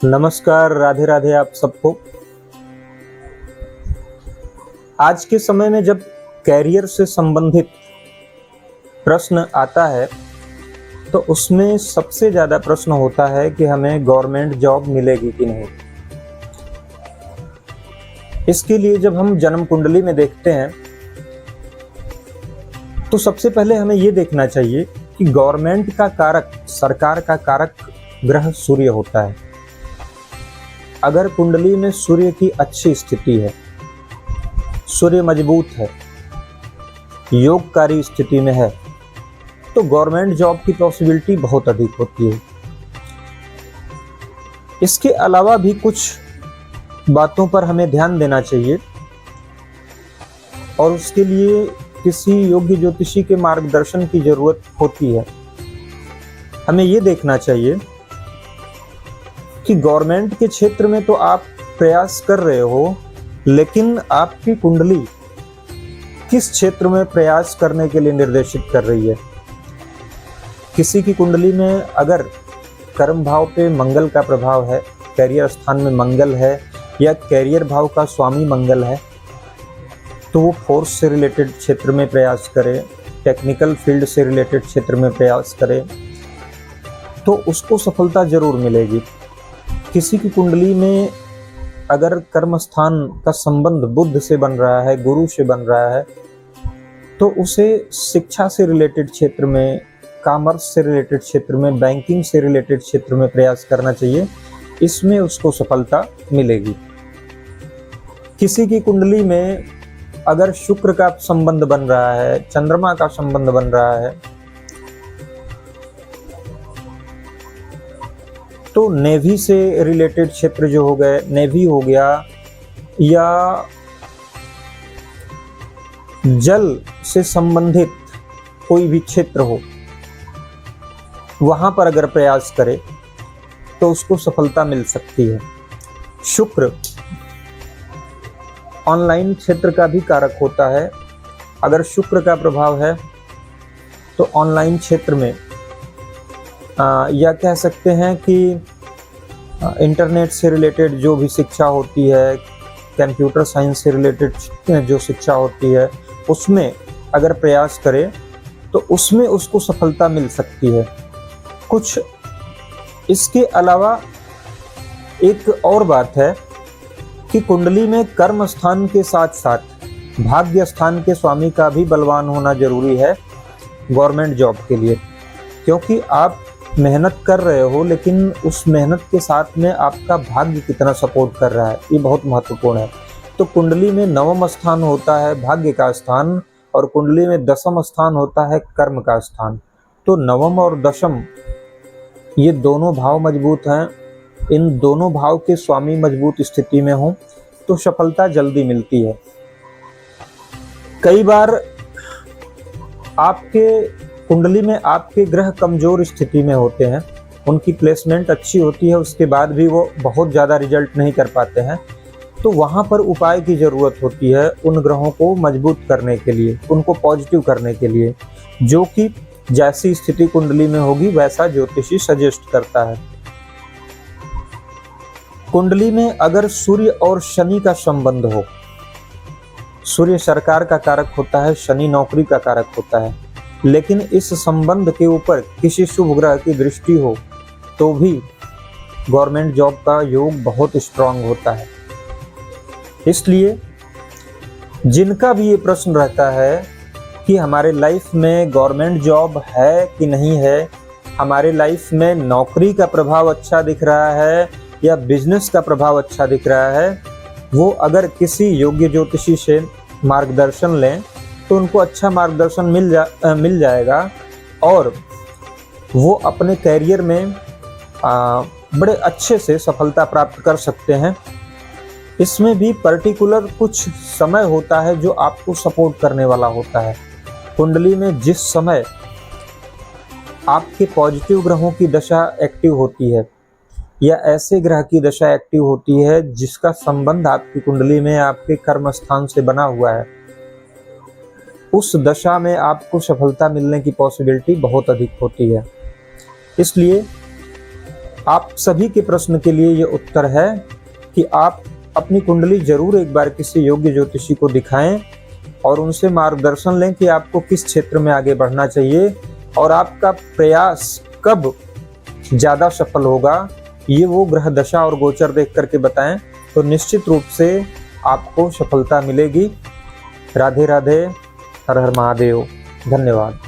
नमस्कार, राधे राधे आप सबको। आज के समय में जब कैरियर से संबंधित प्रश्न आता है तो उसमें सबसे ज़्यादा प्रश्न होता है कि हमें गवर्नमेंट जॉब मिलेगी कि नहीं। इसके लिए जब हम जन्म कुंडली में देखते हैं तो सबसे पहले हमें ये देखना चाहिए कि गवर्नमेंट का कारक, सरकार का कारक ग्रह सूर्य होता है। अगर कुंडली में सूर्य की अच्छी स्थिति है, सूर्य मजबूत है, योगकारी स्थिति में है, तो गवर्नमेंट जॉब की पॉसिबिलिटी बहुत अधिक होती है। इसके अलावा भी कुछ बातों पर हमें ध्यान देना चाहिए और उसके लिए किसी योग्य ज्योतिषी के मार्गदर्शन की जरूरत होती है। हमें ये देखना चाहिए कि गवर्नमेंट के क्षेत्र में तो आप प्रयास कर रहे हो, लेकिन आपकी कुंडली किस क्षेत्र में प्रयास करने के लिए निर्देशित कर रही है। किसी की कुंडली में अगर कर्म भाव पे मंगल का प्रभाव है, कैरियर स्थान में मंगल है या कैरियर भाव का स्वामी मंगल है, तो वो फोर्स से रिलेटेड क्षेत्र में प्रयास करे, टेक्निकल फील्ड से रिलेटेड क्षेत्र में प्रयास करे, तो उसको सफलता जरूर मिलेगी। किसी की कुंडली में अगर कर्म स्थान का संबंध बुध से बन रहा है, गुरु से बन रहा है, तो उसे शिक्षा से रिलेटेड क्षेत्र में, कॉमर्स से रिलेटेड क्षेत्र में, बैंकिंग से रिलेटेड क्षेत्र में प्रयास करना चाहिए। इसमें उसको सफलता मिलेगी। किसी की कुंडली में अगर शुक्र का संबंध बन रहा है, चंद्रमा का संबंध बन रहा है, तो नेवी से रिलेटेड क्षेत्र जो हो गए, नेवी हो गया या जल से संबंधित कोई भी क्षेत्र हो, वहां पर अगर प्रयास करे तो उसको सफलता मिल सकती है। शुक्र ऑनलाइन क्षेत्र का भी कारक होता है। अगर शुक्र का प्रभाव है तो ऑनलाइन क्षेत्र में या कह सकते हैं कि इंटरनेट से रिलेटेड जो भी शिक्षा होती है, कंप्यूटर साइंस से रिलेटेड जो शिक्षा होती है, उसमें अगर प्रयास करे तो उसमें उसको सफलता मिल सकती है। कुछ इसके अलावा एक और बात है कि कुंडली में कर्म स्थान के साथ साथ भाग्य स्थान के स्वामी का भी बलवान होना जरूरी है गवर्नमेंट जॉब के लिए, क्योंकि आप मेहनत कर रहे हो, लेकिन उस मेहनत के साथ में आपका भाग्य कितना सपोर्ट कर रहा है, ये बहुत महत्वपूर्ण है। तो कुंडली में नवम स्थान होता है भाग्य का स्थान और कुंडली में दशम स्थान होता है कर्म का स्थान। तो नवम और दशम ये दोनों भाव मजबूत हैं। इन दोनों भाव के स्वामी मजबूत स्थिति में हो तो सफलता जल्दी मिलती है। कई बार आपके कुंडली में आपके ग्रह कमजोर स्थिति में होते हैं, उनकी प्लेसमेंट अच्छी होती है, उसके बाद भी वो बहुत ज़्यादा रिजल्ट नहीं कर पाते हैं, तो वहाँ पर उपाय की ज़रूरत होती है उन ग्रहों को मजबूत करने के लिए, उनको पॉजिटिव करने के लिए, जो कि जैसी स्थिति कुंडली में होगी वैसा ज्योतिषी सजेस्ट करता है। कुंडली में अगर सूर्य और शनि का संबंध हो, सूर्य सरकार का कारक होता है, शनि नौकरी का कारक होता है, लेकिन इस संबंध के ऊपर किसी शुभ ग्रह की दृष्टि हो तो भी गवर्नमेंट जॉब का योग बहुत स्ट्रांग होता है। इसलिए जिनका भी ये प्रश्न रहता है कि हमारे लाइफ में गवर्नमेंट जॉब है कि नहीं है, हमारे लाइफ में नौकरी का प्रभाव अच्छा दिख रहा है या बिजनेस का प्रभाव अच्छा दिख रहा है, वो अगर किसी योग्य ज्योतिषी से मार्गदर्शन लें तो उनको अच्छा मार्गदर्शन मिल जाएगा और वो अपने कैरियर में बड़े अच्छे से सफलता प्राप्त कर सकते हैं। इसमें भी पर्टिकुलर कुछ समय होता है जो आपको सपोर्ट करने वाला होता है। कुंडली में जिस समय आपके पॉजिटिव ग्रहों की दशा एक्टिव होती है या ऐसे ग्रह की दशा एक्टिव होती है जिसका संबंध आपकी कुंडली में आपके कर्म स्थान से बना हुआ है, उस दशा में आपको सफलता मिलने की पॉसिबिलिटी बहुत अधिक होती है। इसलिए आप सभी के प्रश्न के लिए ये उत्तर है कि आप अपनी कुंडली जरूर एक बार किसी योग्य ज्योतिषी को दिखाएं और उनसे मार्गदर्शन लें कि आपको किस क्षेत्र में आगे बढ़ना चाहिए और आपका प्रयास कब ज़्यादा सफल होगा, ये वो ग्रह दशा और गोचर देख करके बताएं तो निश्चित रूप से आपको सफलता मिलेगी। राधे राधे, हर हर महादेव, धन्यवाद।